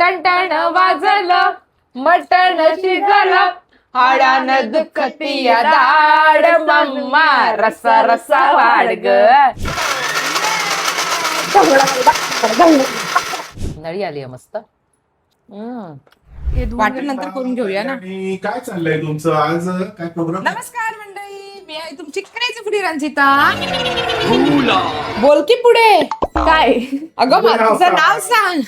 टणटण वाजलं, मटण शिजलं, हाडानं दुखती या दाड, मम्मा रसा रसा वाढ ग. नळी आली मस्त. वाटण नंतर करून घेऊया ना. आणि काय चाललंय तुमचं आज? काय प्रोग्राम? नमस्कार मंडळी, मी आहे तुमची क्रेझी फूडी रंजिता. बोल की पुढे. काय अगं तुझं नाव सांग.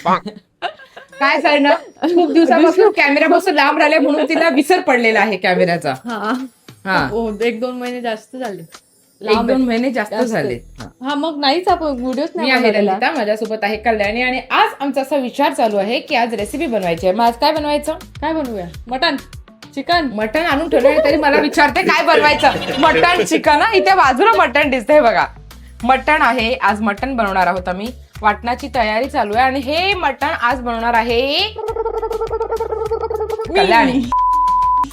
काय सर ना, खूप दिवसापासून कॅमेऱ्यापासून लांब राहिले म्हणून तिला विसर पडलेला आहे कॅमेऱ्याचा. हा 1-2 महिने जास्त झाले. 1-2 महिने जास्त झाले. हा मग नाहीच आपण व्हिडिओच मी नाही आहे बनवलेला. रंजिता, माझ्यासोबत आहे कल्याणी आणि आज आमचा असा विचार चालू आहे की आज रेसिपी बनवायची आहे. मग आज काय बनवायचं? काय बनवूया? Mutton, chicken. मटण आणून ठेवलं तरी मला विचारते काय बनवायचं. मटण चिकन. इथे बाजूला मटण दिसतंय बघा. मटण आहे, आज मटण बनवणार आहोत आम्ही. वाटणाची तयारी चालू आहे आणि हे मटण आज बनवणार आहे कल्याणी.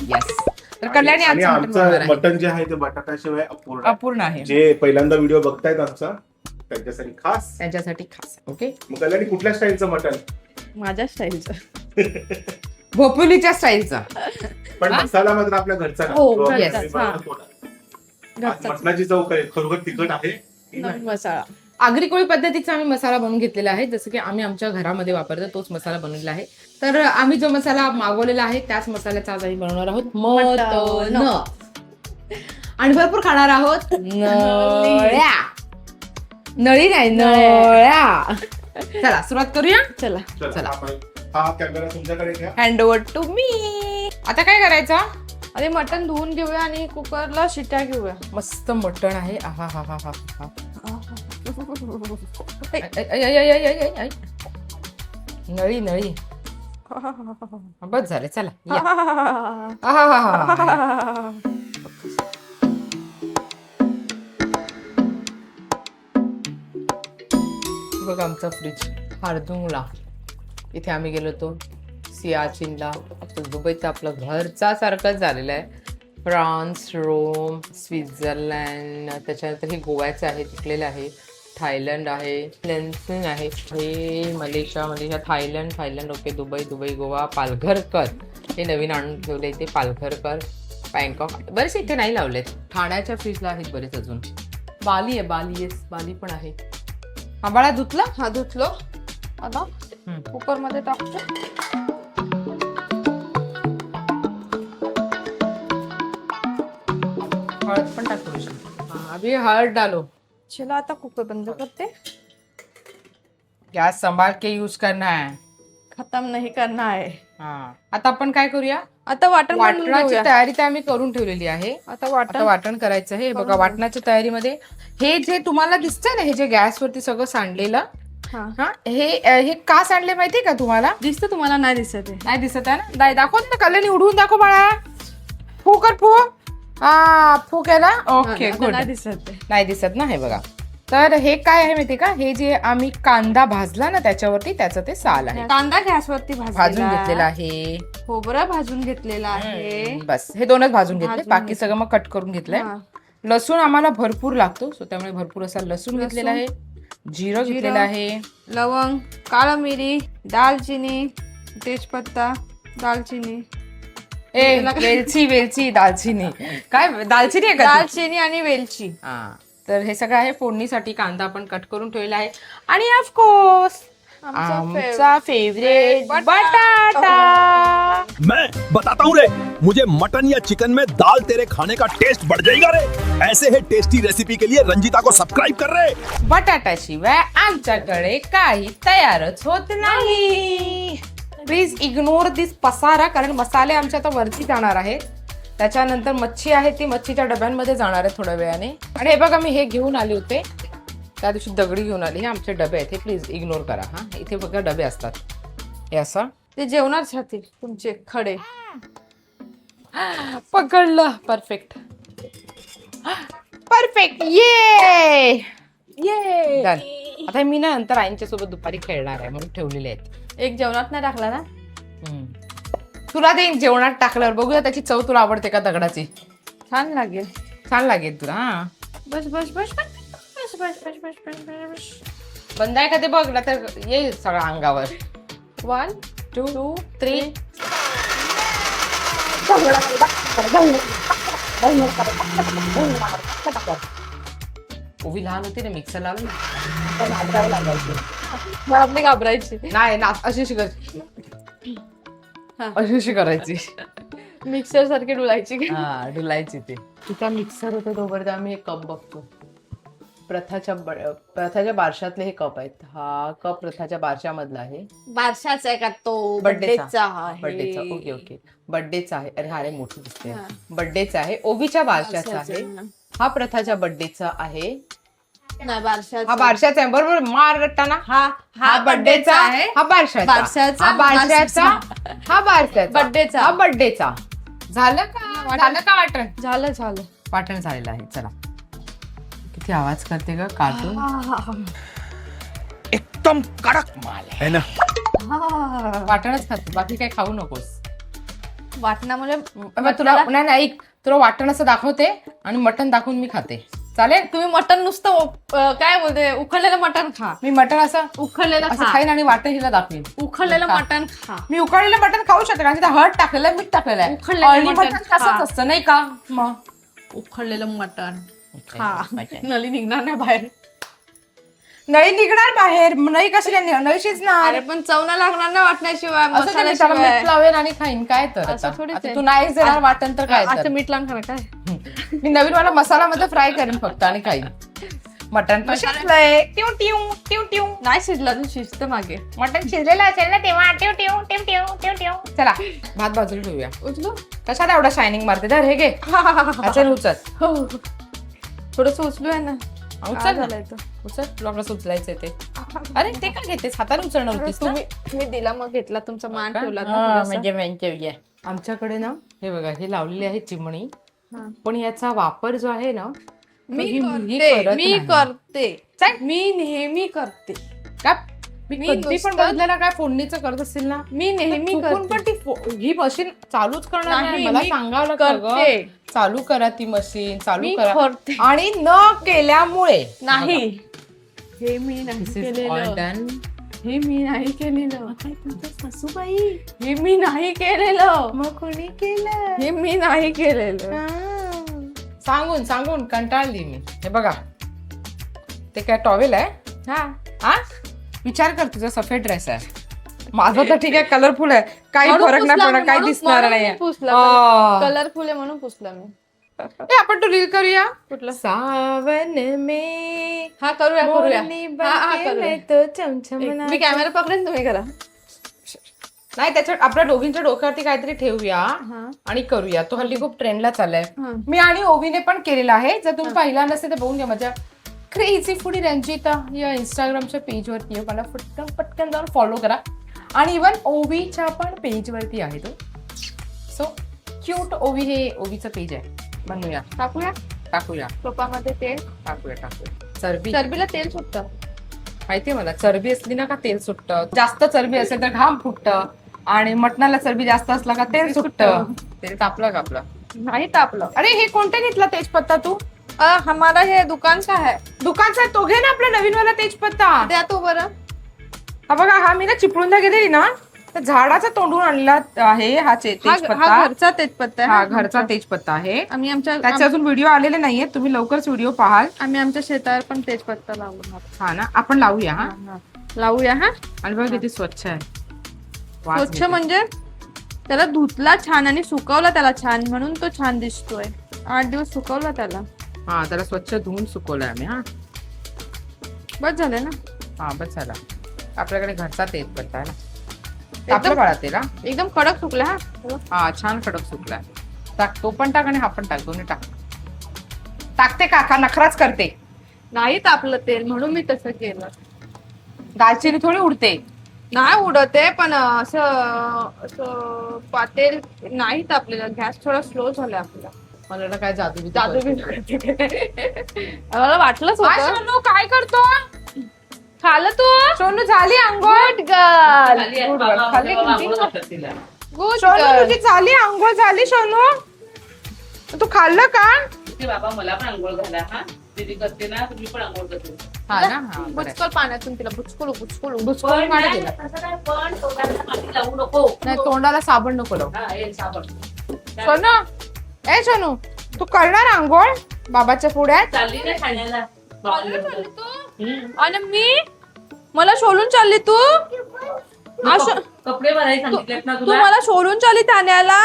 येस, तर कल्याणी आज आणि मटण आमचं बनवणार आहे. मटन जे आहे ते बटाट्याशिवाय अपूर्ण आहे. अपूर्ण आहे, जे पहिल्यांदा व्हिडिओ बघतायत आमचा त्यांच्यासाठी खास. त्यांच्यासाठी खास. ओके, मग कल्याणी कुठल्या स्टाईलचं मटन? माझ्या स्टाईलचं. भोपुलीच्या स्टाईलचा. पण मसाला मात्र आपल्या घरचा ना. हो, तो आम्ही घरचाच, घरी बनवतो ना. आज घरचाच. मटणाची चव काय खरोखर तिखट आहे की नाही? नवीन मसाला. आगरी कोळी पद्धतीचा आम्ही मसाला बनवून घेतलेला आहे, जसं की आम्ही आमच्या घरामध्ये वापरतो तोच मसाला बनवलेला आहे. तर आम्ही जो मसाला मागवलेला आहे त्याच मसाल्याचा आज आम्ही बनवणार आहोत मटण. आणि भरपूर खाणार आहोत नळ्या. नळी नाही, नळ्या. चला सुरुवात करूया. चला. चला हा कॅमेरा तुमच्याकडे घ्या. Hand over to me. आता काय करायचं? अरे मटन धुवून घेऊया आणि कुकरला शिट्या घेऊया. मस्त मटण आहे. आहा हा हा हा हा. नळी नळी. बस झाले, चला या. आहाहाहा. बघ आमचा फ्रीज हार्दुंगला. इथे आम्ही गेलो होतो सियाचीनला. आपलं दुबईचं आपलं घरचा सारखंच झालेलं आहे. फ्रान्स, रोम, स्वित्झर्लंड, त्याच्यानंतर हे गोव्याचं आहे, तिकलेलं आहे. थायलंड आहे, लेन्सिंग आहे, हे Malaysia, Thailand okay, Dubai, Goa, पालघरकर हे नवीन आणून ठेवले इथे. पालघरकर, बँकॉक, बरेच इथे नाही लावलेत. ठाण्याच्या फ्रीजला आहेत बरेच अजून. बाली आहे, बाली पण आहे. आंबाळा धुतला. हा धुतलो. आता कुकर मध्ये टाकतो. हळद पण टाकू शकतो. अभी हळद डालो. चला आता कुकर बंद करते. गॅस संभाल के यूज करना है. खतम नाही करना है. हा, आता आपण काय करूया? आता वाटण बनवून वाटणाची घेऊया. तयारी तर आम्ही करून ठेवलेली आहे. आता वाटण वाटण करायचं आहे. बघा वाटणाच्या तयारीमध्ये हे जे तुम्हाला दिसतंय ना, हे जे गॅसवरती सगळं सांडलेलं, हा हे का सांडले माहितीये का तुम्हाला? दिसतं तुम्हाला? नाही दिसत आहे. नाही दिसत आहे ना? दाखव ना कल्याणी, उडवून दाखव बाळा. फू कर फू. हा फू केला. ओके आता गुड. नाही दिसत आहे. नाही दिसत ना. हे बघा, तर हे काय आहे माहितीये का? हे जे आम्ही कांदा भाजला ना त्याच्यावरती, त्याचं ते साल आहे. कांदा गॅसवरती भाजून घेतलेला आहे. खोबरं भाजून घेतलेला आहे. बस हे दोनच भाजून घेतले, भाजून बाकी सगळं मग कट करून घेतलंय. हा. लसूण आम्हाला भरपूर लागतो, सो त्यामुळे भरपूर असा लसूण घेतलेला आहे. जिरं घेतलेलं आहे. लवंग, काळा मिरी, दालचिनी, तेजपत्ता, दालचिनी, वेलची दालचिनी. काय दालचिनी आहे का? दालचिनी आणि वेलची. हा, तर हे सगळं आहे फोडणीसाठी. कांदा आपण कट करून ठेवलेला आहे. आणि ऑफकोर्स आमचा फेवरेट बटाटा. मैं बताता हूँ रे, मुझे मटन या चिकन में दाल तेरे खाने का टेस्ट बढ़ जाएगा रे. ऐसे है टेस्टी रेसिपी के लिए रंजीता को सब्सक्राइब कर रे. बटाट्याशिवाय आमच्याकडे काही तयारच होत नाही. प्लीज इग्नोर दिस पसारा, कारण मसाले आमच्या आता वरती जाणार आहेत. त्याच्यानंतर मच्छी आहे, ती मच्छीच्या डब्यांमध्ये जाणार आहे थोड्या वेळाने. आणि हे बघा, मी हे घेऊन आले होते त्या दिवशी, दगडी घेऊन आली. हे आमचे डबे आहेत, हे प्लीज इग्नोर करा. हा, इथे बघा डबे असतात हे असं. ते जेवणासाठी तुमचे खडे. पकडलं. परफेक्ट. ये डन. आता मी ना नंतर आईंच्या सोबत दुपारी खेळणार आहे म्हणून ठेवलेले आहेत. एक जेवणात नाही टाकला ना? तुला ते जेवणात टाकल्यावर बघूया त्याची चव तुला आवडते का दगडाची. छान लागेल. छान लागेल तुला. हा, बस बस बस बस बस बस बस बस बस बस. बंद आहे का ते बघ ना, तर ये सगळं अंगावर. 1 2, 3. ओवी लहान होती ना, मिक्सर लावलं ना. मला आपली घाबरायची. नाही ना, अशी शिकायची. हा. अशी करायची. मिक्सर सारखी डुलायची. हा, डुलायची ते. तिचा मिक्सर होतो तोपर्यंत आम्ही हे कप बघतो. प्रथाच्या बारशातले हे कप आहेत. हा कप प्रथाच्या बारशामधला आहे. बारशाचा आहे का तो? बर्थडेचा. बर्थडेचा आहे. बर्थडेचा. Okay okay. बर्थडेचा आहे. अरे हा रे मोठी दिसते. हा. बर्थडेचा आहे. ओवीच्या बारशाचा आहे. हा प्रथाच्या बर्थडेचा आहे. नाही बारशाचा. हा बारशाचा आहे. बरोबर मार गट्टाना. हा बर्थडेचा आहे. हा बारशाचा. बारशाचा. हा बारशाचा. हा बारशाचा. बर्थडेचा. हा बर्थडेचा. झालं का? झालं का वाटण? झालं. वाटण झालेलं आहे. चला. किती आवाज करते ग कार्टून. एकदम कड़क माल है ना. वाटणच खातो, बाकी काही खाऊ नकोस. वाटणामुळे मग तुला नाही ऐक, तुला वाटण असं दाखवते आणि मटण दाखवून मी खाते. चालेल? तुम्ही मटण नुसतं काय बोलते, उकडलेलं मटण खा. मी मटण असं उकडलेलं असं खा. खाईन आणि वाटण हिला दाखवीन. उकडलेलं खा. मटण खा. मी उकडलेलं मटण खाऊ शकते कारण तिथे हळद टाकलेलं आहे, मीठ टाकलेलं आहे. उकडलेलं आणि मटण मटण खा. तसंच असतं नाही का? मग उकडलेलं मटण खा. नली निघणार नाही बाहेर. नळी निघणार बाहेर. नळी कशी नळी शिजणार. अरे पण चव नाही लागणार ना वाटण्याशिवाय, असं ते मी त्याला मसाल्याशिवाय. मीठ लावेन आणि खाईन. काय तर असं आता? थोडीच आता आहे. तू नाही देणार वाटण तर काय तर? असं मीठ लावून खाणार काय? मी नवीन वाला मसाला मध्ये फ्राय करेन फक्त आणि खाईन. मटण पण शिजलंय. टिव टिव टिव टिव. नाही शिजलं तर शिजतं मागे. मटण शिजलेलं असेल ना तेव्हा टिव टिव टिव टिव टिव टिव. चला भात बाजूला ठेवूया. उचलू? कशाला एवढा शायनिंग मारते? धर हे घे. असेल उचल. थोडस उचलू आहे ना. उचल ना. झालंय तो. उचल. तुला कसं उचलायचंय ते? अरे ते काय घेतेस? हाताने उचलणं होतीस ना? तुम्ही दिला मग घेतला, तुमचा मान ठेवला ना हा, थोडासा. म्हणजे म्हणजे आमच्याकडे ना हे बघा हे लावलेली आहे चिमणी. हा. पण याचा वापर जो आहे ना मी ही करते करत मी नाही. करते चल. मी नेहमी करते. का? मी मी कधी पण नुसतं- बघितलं ना काय फोडणीचं करत असेल ना, मी नेहमी चुकून पण करते. ही मशीन चालूच करणार नाही. नाही, मला मी सांगावं लागतं ग. करते. चालू करा ती मशीन, चालू मी करा. करते. आणि न केल्यामुळे नाही हे मी नाही This is all केलेलं. done. हे मी नाही केलेलं. सासूबाई हे मी नाही केलेलं. मग कोणी केलं? हे मी नाही केलेलं. सांगून सांगून कंटाळली मी. हे बघा ते काय टॉवेल आहे. हा विचार कर, तुझा सफेद ड्रेस आहे, माझा तर ठीक आहे कलरफुल आहे, काही म्हणून फरक नाही पुसला पडणार, मी, काही म्हणून- दिसणार म्हणून नाही. मी पुसला. कलरफुल आहे म्हणून पुसला मी. आपण तो रील करूया. कुठलं? सावन में हा करूया मोरनी हा, बनके करूया. मैं तो चमचमना. मी कॅमेरा पकडेन, तुम्ही करा. नाही त्याच्यात आपल्या दोघींच्या डोक्यावरती काहीतरी ठेवूया हा. आणि करूया. तो हल्ली खूप ट्रेंडला चाललाय. हा. मी आणि ओवीने पण केलेला आहे. जर तुम्ही पाहिला नसेल तर बघून घ्या. माझ्या क्रेझी फूडी रंजिता या इंस्टाग्रामच्या पेजवरती आहे. मला पटकन जाऊन फॉलो करा. आणि इवन ओवीच्या पण पेजवरती आहे तो. सो क्यूट ओवी, हे ओवीचं पेज आहे. बनवूया, टाकूया तुपामध्ये तेल टाकूया. चरबी, चरबीला तेल सुटतं. माहितीये मला. चरबी असली ना का तेल सुटतं. जास्त चरबी असेल तर घाम फुटतं. आणि मटणाला चरबी जास्त असला का तेल सुटतं. ते तापलं का आपलं? नाही तापलं. अरे हे कोणतं घेतला तेजपत्ता तू? हमारा हे दुकान का है? दुकानचा तो घे ना आपला नवीन वाला तेजपत्ता. द्या तो बरं. हा बघा, हा मी ना चिपळूणला गेलेली ना तर झाडाचा तोंडून आणला आहे हा हा तेजपत्ता. घरचा तेजपत्ता आहे. हा घरचा तेजपत्ता आहे. आम्ही आमच्या त्याचे अजून व्हिडिओ आलेले नाहीये, तुम्ही लवकरच व्हिडिओ पाहाल. आम्ही आमच्या शेतावर पण तेजपत्ता लावू. हा ना, आपण लावूया. हा लावूया. हा आणि बघा किती स्वच्छ आहे. वास स्वच्छ घेते. म्हणजे त्याला धुतला छान आणि सुकवला त्याला छान, म्हणून तो छान दिसतोय. 8 दिवस सुकवला त्याला. हा त्याला स्वच्छ धुवून सुकवलंय आम्ही. हा बस झालं ना. हा बस झाला. आपल्याकडे घरचा तेजपत्ता आहे ना. आपल्या बाळा तेल. हा एकदम कडक सुकला. हा छान कडक सुकलाय. टाक, तो पण टाक आणि हा पण टाक, दोन्ही टाक. टाकते काका, नखराच करते. नाही तापलं तेल म्हणून मी तसं केलं. दालचिनी थोडी उडते. नाही उडत आहे, पण असं पातेल नाही तापलेलं. गॅस थोडा स्लो झालाय आपला. मला वाटलं काय जादू जादू बी मला वाटलंच होतं. सोनू काय करतो? खाल्लं तू? सोनू झाली आंघोळ? Good girl. Good girl. खाल्ली किती? Good Sonu girl. तुझी झाली आंघोळ? झाली सोनू? तू खाल्लं का? बाबा मला पण आंघोळ घाला. हा दीदी करते ना तुम्ही पण आंघोळ करते. हा ना, हा, बरं आहे. बुचकल पाण्यातून तिला बुचकलू बुचकलू बुचकळून पण पाणी नाही, दिलं. तसं काय, पण तोंडाला पाणी लावू नको. नाही, तोंडाला साबण नको लावू. हा, हे साबण. सोनू, ए सोनू, तू करणार आंघोळ बाबाच्या पुढ्यात? चालली ना ठाण्याला. आणि मी मला सोडून चालली तू असं कपडे भरायला सांगितलेत ना तू तुला. मला सोडून चालली ठाण्याला?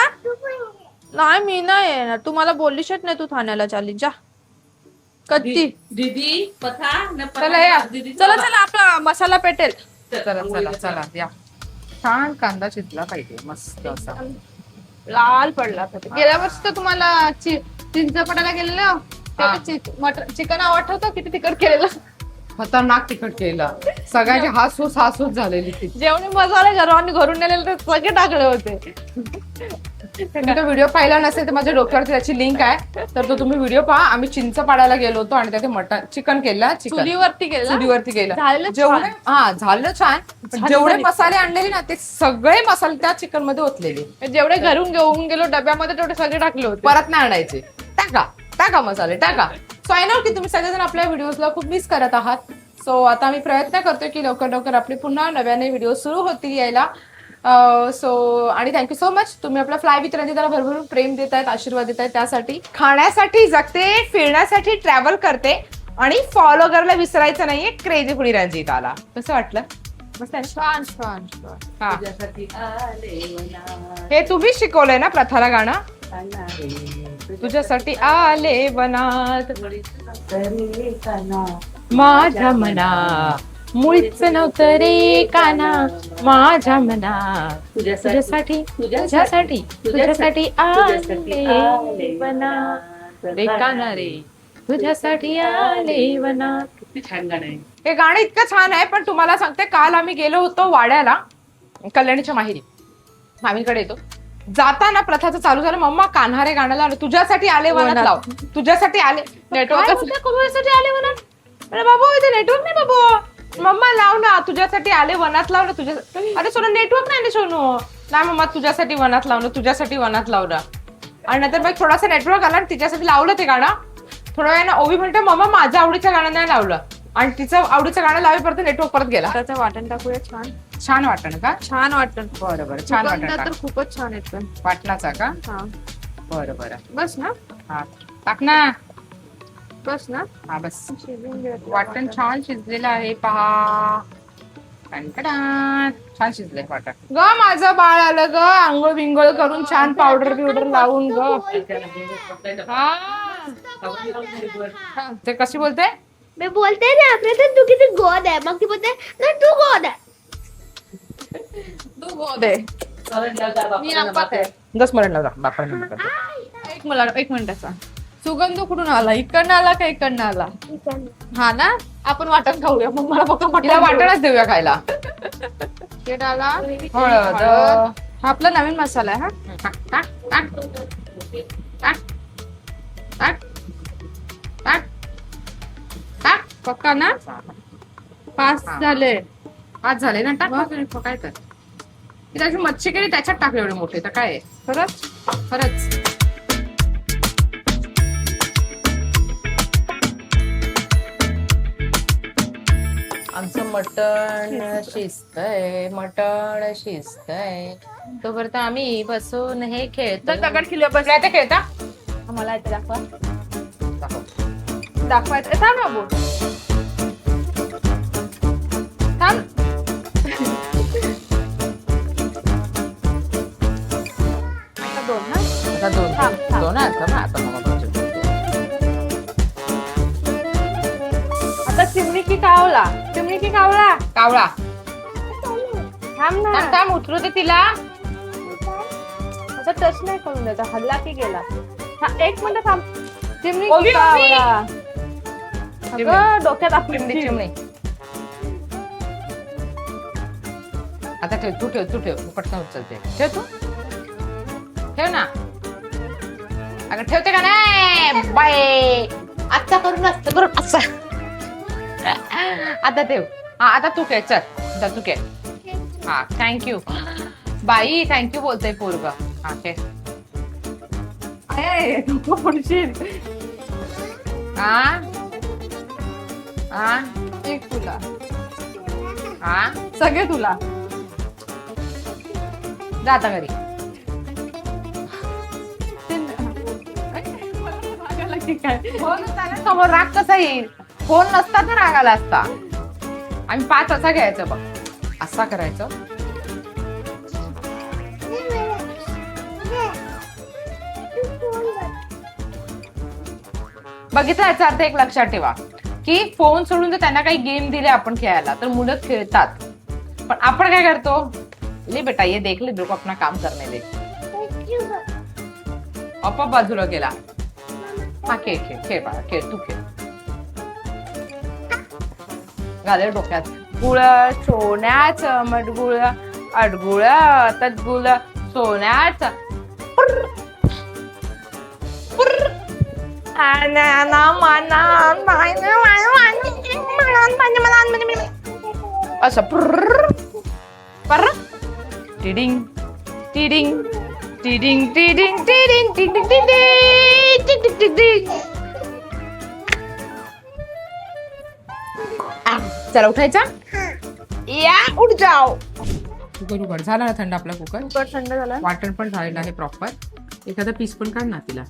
नाही मी नाही येणार. तू मला बोललीशच नाही तू ठाण्याला चालली. जा कधी. दीदी पथा न पथा. चला या. दीदी चला चला आपला मसाला पेटेल. चला चला चला या. छान कांदा शिजला पाहिजे, मस्त असा. लाल पडला होता. गेल्या वर्षी तर तुम्हाला चिंचपटाला गेलेलं चिकन आवडतं किती तिखट केलेलं. खतरनाक तिखट केलं. सगळ्यांची हासूस झालेली ती. जेवढे मसाले घरून नेलेले ते सगळे टाकले होते. तुम्ही तो व्हिडिओ पाहिला नसेल तर माझ्या डोक्यावरती त्याची लिंक आहे, तर तो तुम्ही व्हिडिओ पहा. आम्ही चिंच पाडायला गेलो होतो आणि त्याचे मटन चिकन केलं. चुलीवरती केलं. चुलीवरती केलं. झालेलं जेवढे छान. झालं छान. पण जेवढे मसाले आणलेले ना ते सगळे मसाले त्या चिकन मध्ये ओतलेले. जेवढे घरून घेऊन गेलो डब्यामध्ये तेवढे सगळे टाकले होते. परत नाही आणायचे. टाका मसाले टाका. सो आय नो की तुम्ही सगळेजण आपल्या व्हिडिओजला खूप मिस करत आहात. सो आता आम्ही प्रयत्न करतोय की लवकर आपले पुन्हा नव्याने व्हिडिओ सुरू होतील यायला. सो आणि थँक्यू सो मच. तुम्ही आपल्या फ्लाय विथ रंजिताला भरभरून प्रेम देत आहेत, आशीर्वाद देत आहेत. त्यासाठी खाण्यासाठी जगते, फिरण्यासाठी ट्रॅव्हल करते आणि फॉलो करायला विसरायचं नाहीये क्रेझी फुडी रंजिताला. कसं वाटलं? मस्त आहे ना? छान छान छान. हा, तुझ्यासाठी आले वनात. हे तुम्ही शिकवलंय ना प्रथाला गाणं? तुझ्यासाठी आले वनात तरी काना. माझ्या मना मुळीच नव्हतं रे काना माझ्या मना. तुझ्यासाठी आले वनात रे काना रे, तुझ्यासाठी आले वनात. किती छान गाणं आहे. हे गाणं इतकं छान आहे. पण तुम्हाला सांगते, काल आम्ही गेलो होतो वाड्याला, कल्याणीच्या माहेरी. मामीकडे येतो जाताना प्रथाचं चालू झालं, मम्मा कान्हारे गाणं लावलं. तुझ्यासाठी आले वनात लाव, तुझ्यासाठी आले. नेटवर्क तुझ्यासाठी आले वनात. अरे बाबू इथे नेटवर्क नाही बाबू. मम्मा लाव ना, तुझ्यासाठी आले वनात लाव ना. तुझ्या अरे सोनू नेटवर्क नाही ना सोनू. नाही मम्मा तुझ्यासाठी वनात लावणं, तुझ्यासाठी वनात लावणं. आणि नंतर मग थोडासा नेटवर्क आला आणि तिच्यासाठी लावलं ते गाणं. थोड्या वेळानं ओवी म्हणते मम्मा माझं आवडीचं गाणं नाही लावलं. आणि तिचं आवडीचं गाणं लावेपर्यंत नेटवर्क परत गेला. त्याचं वाटण टाकूया. छान वाटण का? छान वाटण. बरं छान वाटण तर टाक. खूपच छान येतं. वाटणाचा का? हा बरं बस ना. हा टाक ना. बस ना. हा बस. शिजून घे. वाटण छान शिजलेलं आहे पहा. छान शिजलंय वाटण. ग माझं बाळ आलं ग, आंघोळ बिंगोळ करून छान पावडर बिवडर लावून ग. हा, ते कशी बोलते? मैं बोलते हैं ना अपने तू किती गोद है, मग ती बोलते ना तू गोद है. तू गोद आहे. मी अंपात आहे. 10 मिनिट लावला बापाने. एक मिनिटाचा. सुगंध कुठून आला? इकडनं आला का इकडनं आला? हा ना. आपण वाटण खाऊया. मग मला फक्त तिला वाटणच देऊया खायला. आला हळद. हा आपला नवीन मसाला आहे. हा टाक टाक टाक टाक टाक टाक टाक. पक्का ना. 5 झाले. 5 झाले ना. टाक काय तर. त्याची मच्छी केली त्याच्यात टाकले एवढे मोठे तर काय खरंच. आमचं मटण शिजतंय तोपर्यंत आम्ही बसून हे खेळतो. दगड किलो बस. काय ते खेळता? मला इथे दाखवायचं. थांब ना बोल. थांब. आता 2 ना. आता दोन थांब, थांब. दोन आहेत ना आता मग आता चिमणी की कावळा. कावळा. थांब ना. थांब उतरू दे तिला. आता टच नाही करून देता. हल्ला की गेला. एक मिनिट थांब. चिमणी ओवी, की कावळा. चिमणी. अगं डोक्यात आपली चिमणी. आता ठेव तू ठेव पटकन उचलते. ठेव ना. अगं ठेवते का नाही बाय. आता करून असतं करून असं. आता ठेव. हा आता तू काय चल तू काय. हा थँक्यू बाई. थँक्यू बोलतोय पोरग. हा काय हा हा एक तुला, हा सगळे तुला. जा आता घरी. फोन समोर राग कसा येईल? फोन नसता तर राग आला असता. आम्ही 5 असा घ्यायचं बघ, असा करायचं. बघितलं, याचा अर्थ एक लक्षात ठेवा की फोन सोडून जर त्यांना काही गेम दिले आपण खेळायला तर मुलं खेळतात, पण आपण काय करतो, ले बेटा ये देख ले, मेरे को अपना काम करने दे. अप्पा बाजूला गेला. हा खेळ खेळ खेळ बाळा, खेळ तू खेळ. घाले डोक्यात गुळ, सोन्याचं मटगुळ, अडगुळ तदगुळ सोन्याचं. असं पर टिडिंग टिडिंग टिडिंग टिडिंग टिडिंग टिडिंग टिडिंग टिडिंग. चला उठायचा. या उठ जाओ. कुकर उघड झाला ना थंड आपला कुकर. कुकर थंड झाला. वाटण पण झालेलं आहे प्रॉपर. एखादा पीस पण काढ ना तिला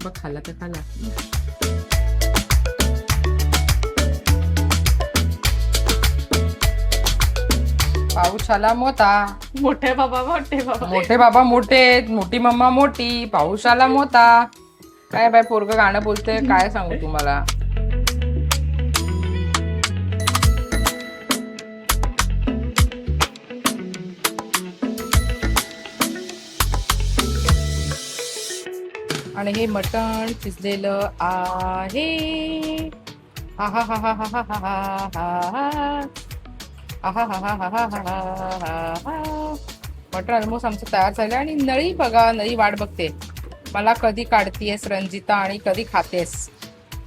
बघ, खाल्ला तर खाल्ला. पाऊस आला मोठा. मोठे बाबा मोठे बाबा. मोठे बाबा मोठे, मोठी मम्मा मोठी, पाऊस आला मोठा. काय बाय पोरग गाणं बोलते, काय सांगू तुम्हाला. आणि हे मटण शिजलेलं आहे. हा हा हा हा हा हा हा हा हा. मटण ऑलमोस्ट आमचं तयार झालं. आणि नळी बघा, नळी वाट बघते मला कधी काढतीयस रंजिता आणि कधी खातेस.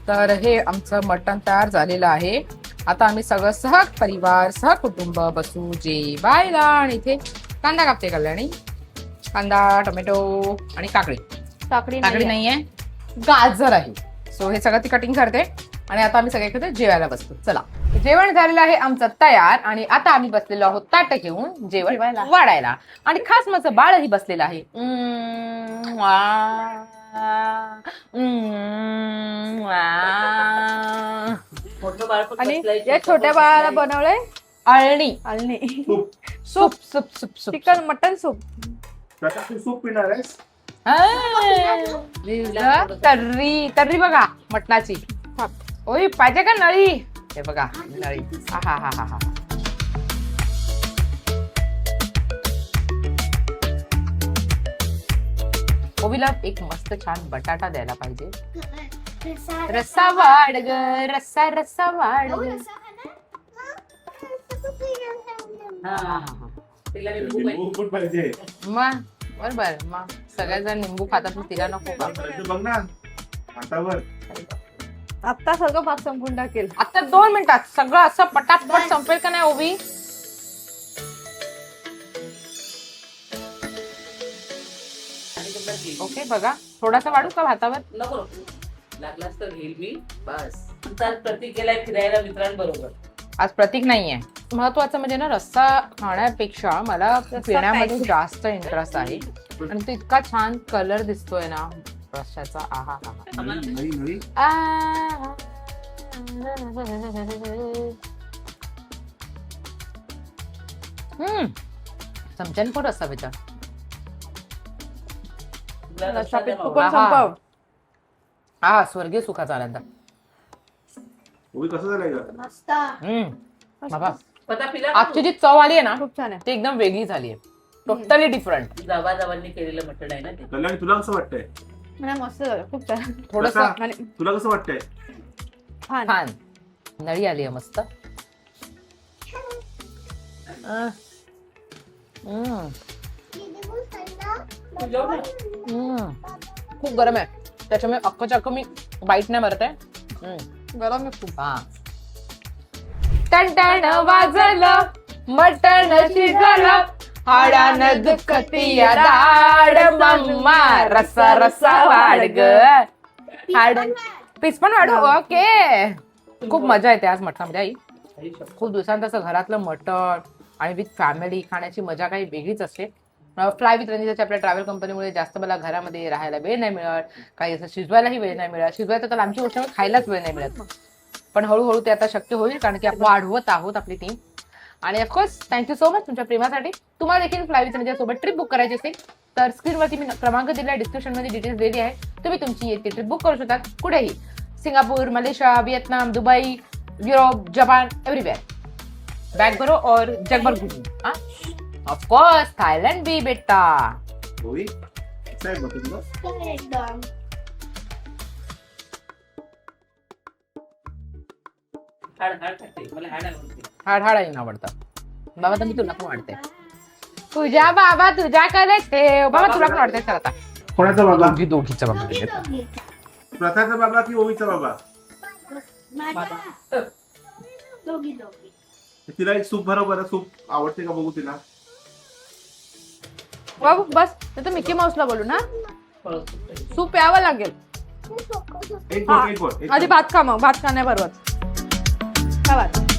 तर हे आमचं मटण तयार झालेलं आहे. आता आम्ही सगळं सहपरिवार सहकुटुंब बसू जेवायला. आणि इथे कांदा कापते कल्याणी. कांदा, टोमॅटो आणि काकडी. काकडी नाहीये, गाजर आहे. सो हे सगळं ती कटिंग करते आणि आता आम्ही सगळे एकत्र जेवायला बसतो. चला, जेवण झालेलं आहे आमचं तयार. आणि आता आम्ही बसलेलो आहोत ताट घेऊन जेवण वाढायला. आणि खास माझं बाळही बसलेलं आहे. आणि या छोट्या बाळाला बनवलंय अळणी. आलनी soup soup soup soup. Chicken mutton soup. Soup पिणार आहेस? तर्री तर्री बघा मटणाची. ओय पाहिजे का नळी? हे बघा नळी. हा हा हा हा हा. ओवीला एक मस्त छान बटाटा द्यायला पाहिजे. रस्सा वाढ ग, रस्सा रस्सा वाढ ग. लिंबू पण पाहिजे. मग बरोबर, मग सगळेजण लिंबू खातात, मग तिला नको का? बघ ना हातावर. आता सगळं भाग संपून टाकेल. आता 2 मिनिटात सगळं असं पटापट संपेल का नाही ओवी? ओके बघा, थोडासा वाढू का भातावर? नको लागलास तर घेईल मी बस. तर प्रतीक गेलाय फिरायला मित्रांबरोबर. आज प्रतीक नाहीये. महत्वाचं म्हणजे ना, रस्सा खाण्यापेक्षा मला पिण्यामध्ये जास्त इंटरेस्ट आहे. आणि तो इतका छान कलर दिसतोय ना रस्स्याचा. आहा हा. नळी नळी. चमच्याने पण रस्सा बेटा. रस्सा पीठ तू पण पण संपव. हा स्वर्गीय सुखाचा आनंद. उभी कसं झालंय ग? बाबा पता पिला आजची जी चव आली आहे ना, खूप छान आहे. ती एकदम वेगळी झाली आहे. Totally different. जावाजावांनी केलेलं मटण आहे ना ते. कल्याणी तुला कसं वाटतंय? मला मस्त झालं, खूप छान. थोडस कसं? आणि तुला कसं वाटतंय? छान. छान नळी आली आहे मस्त. तू जेव ना. खूप गरम आहे, त्याच्यामुळे अक्कच्या अक्क मी बाईट नाही मारत आहे. गरम आहे खूप. हा. टन वाजलं, मटण शिजलं, हाडानं दुखती या दाड मम्मा, रस्सा रस्सा वाढ ग. हाड पीस पण वाढू. ओके खूप मजा येते आज मटणामध्ये आई. आई शपथ. खूप दिवसांत असं घरातलं मटण आणि विथ फॅमिली खाण्याची मजा काही वेगळीच असते. फ्लाय विथ रंजिताच्या आपल्या ट्रॅव्हल कंपनीमुळे जास्त मला घरामध्ये राहायला वेळ नाही मिळत, काही असं शिजवायलाही वेळ नाही मिळत. शिजवायचं तर आमची गोष्ट म्हणजे खायलाच वेळ नाही मिळत. पण हळूहळू ते आता शक्य होईल, कारण की आपण वाढवत आहोत आपली टीम. आणि ऑफकोर्स थँक्यू सो मच तुमच्या प्रेमासाठी. तुम्हाला देखील फ्लाय विथ रंजितासोबत ट्रिप बुक करायची असेल तर स्क्रीनवरती मी क्रमांक दिला, डिस्क्रिप्शनमध्ये डिटेल्स दिली आहे. तुम्ही तुमची येते ट्रिप बुक करू शकता कुठेही, Singapore, Malaysia, Vietnam, Dubai, Europe, Japan, everywhere. Bag भरो और जगभर घुमो. ऑफकोर्स थायलंड भी बेटा. होई कसं आहे मग तुझं? एकदम हाड खाते मला हाड आवडते. हाड नाही आवडतं बाबा, तर मी तुला पण वाटते. तुझ्या बाबा तुझ्याकडे ठेव बाबा, तुला पण वाटतंय. चल आता कोणाचा बाबा? दोघीचा बाबा दोघी. प्रथाचा बाबा की ओवीचा बाबा? माझा दोघी. तिला एक सूप बरोबर, सूप आवडते का बघू तिला. बाबू बस, नाही तर मिकी माऊसला बोलू ना. सूप प्यावं लागेल. एक बोट, एक बोट, एक आधी बोट. भात खा, मग भात खाण्याबरोबर खा भात.